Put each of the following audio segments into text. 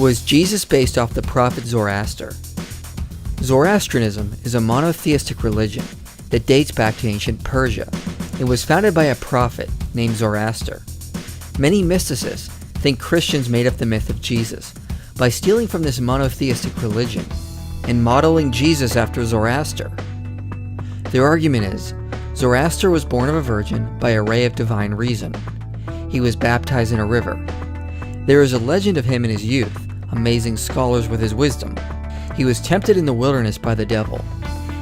Was Jesus based off the prophet Zoroaster? Zoroastrianism is a monotheistic religion that dates back to ancient Persia. It was founded by a prophet named Zoroaster. Many mysticists think Christians made up the myth of Jesus by stealing from this monotheistic religion and modeling Jesus after Zoroaster. Their argument is, Zoroaster was born of a virgin by a ray of divine reason. He was baptized in a river. There is a legend of him in his youth, amazing scholars with his wisdom. He was tempted in the wilderness by the devil.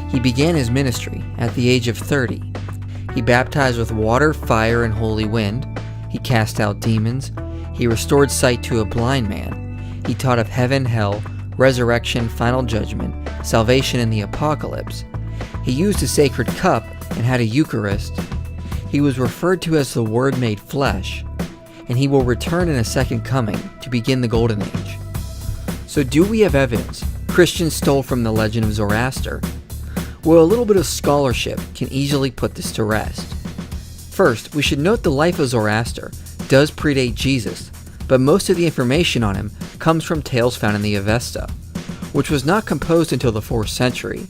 He began his ministry at the age of 30. He baptized with water, fire, and holy wind. He cast out demons. He restored sight to a blind man. He taught of heaven, hell, resurrection, final judgment, salvation, and the apocalypse. He used a sacred cup and had a Eucharist. He was referred to as the Word made flesh, and he will return in a second coming to begin the Golden Age. So do we have evidence Christians stole from the legend of Zoroaster? Well, a little bit of scholarship can easily put this to rest. First, we should note the life of Zoroaster does predate Jesus, but most of the information on him comes from tales found in the Avesta, which was not composed until the 4th century.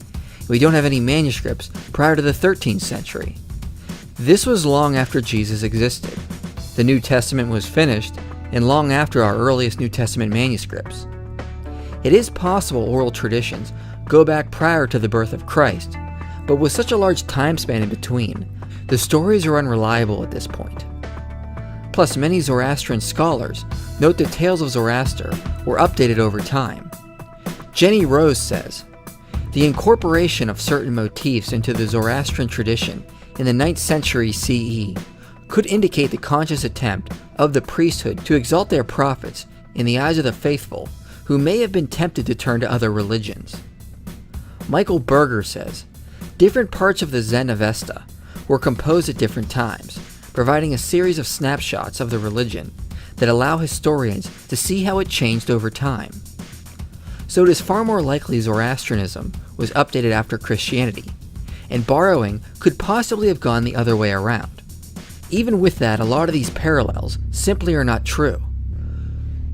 We don't have any manuscripts prior to the 13th century. This was long after Jesus existed. The New Testament was finished, and long after our earliest New Testament manuscripts. It is possible oral traditions go back prior to the birth of Christ, but with such a large time span in between, the stories are unreliable at this point. Plus, many Zoroastrian scholars note the tales of Zoroaster were updated over time. Jenny Rose says, the incorporation of certain motifs into the Zoroastrian tradition in the 9th century CE could indicate the conscious attempt of the priesthood to exalt their prophets in the eyes of the faithful who may have been tempted to turn to other religions. Michael Berger says, different parts of the Zen Avesta were composed at different times, providing a series of snapshots of the religion that allow historians to see how it changed over time. So it is far more likely Zoroastrianism was updated after Christianity, and borrowing could possibly have gone the other way around. Even with that, a lot of these parallels simply are not true.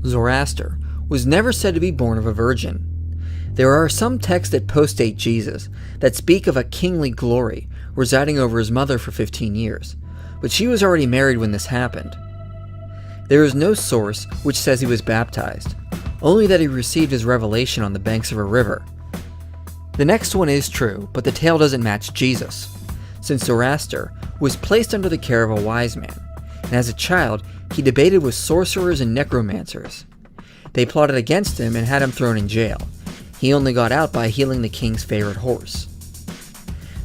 Zoroaster was never said to be born of a virgin. There are some texts that postdate Jesus that speak of a kingly glory residing over his mother for 15 years, but she was already married when this happened. There is no source which says he was baptized, only that he received his revelation on the banks of a river. The next one is true, but the tale doesn't match Jesus, since Zoroaster was placed under the care of a wise man, and as a child he debated with sorcerers and necromancers. They plotted against him and had him thrown in jail. He only got out by healing the king's favorite horse.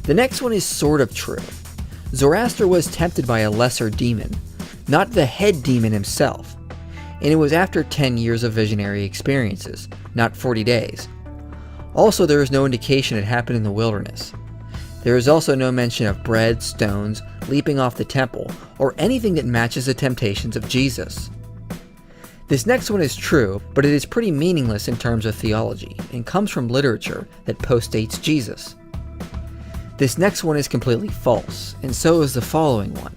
The next one is sort of true. Zoroaster was tempted by a lesser demon, not the head demon himself, and it was after 10 years of visionary experiences, not 40 days. Also, there is no indication it happened in the wilderness. There is also no mention of bread, stones, leaping off the temple, or anything that matches the temptations of Jesus. This next one is true, but it is pretty meaningless in terms of theology, and comes from literature that postdates Jesus. This next one is completely false, and so is the following one.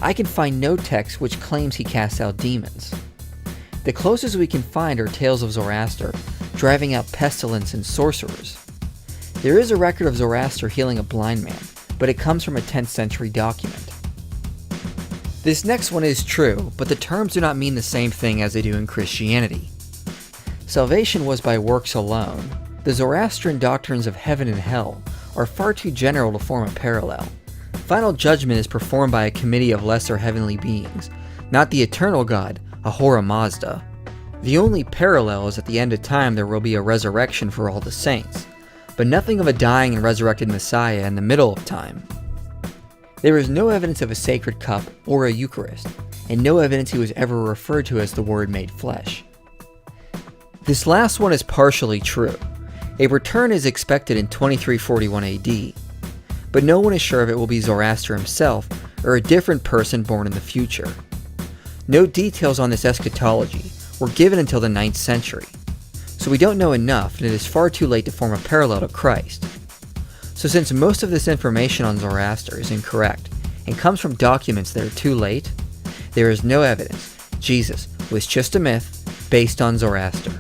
I can find no text which claims he casts out demons. The closest we can find are tales of Zoroaster driving out pestilence and sorcerers. There is a record of Zoroaster healing a blind man, but it comes from a 10th century document. This next one is true, but the terms do not mean the same thing as they do in Christianity. Salvation was by works alone. The Zoroastrian doctrines of heaven and hell are far too general to form a parallel. Final judgment is performed by a committee of lesser heavenly beings, not the eternal God, Ahura Mazda. The only parallel is at the end of time there will be a resurrection for all the saints, but nothing of a dying and resurrected Messiah in the middle of time. There is no evidence of a sacred cup or a Eucharist, and no evidence he was ever referred to as the Word made flesh. This last one is partially true. A return is expected in 2341 AD, but no one is sure if it will be Zoroaster himself or a different person born in the future. No details on this eschatology were given until the 9th century, so we don't know enough and it is far too late to form a parallel to Christ. So since most of this information on Zoroaster is incorrect and comes from documents that are too late, there is no evidence Jesus was just a myth based on Zoroaster.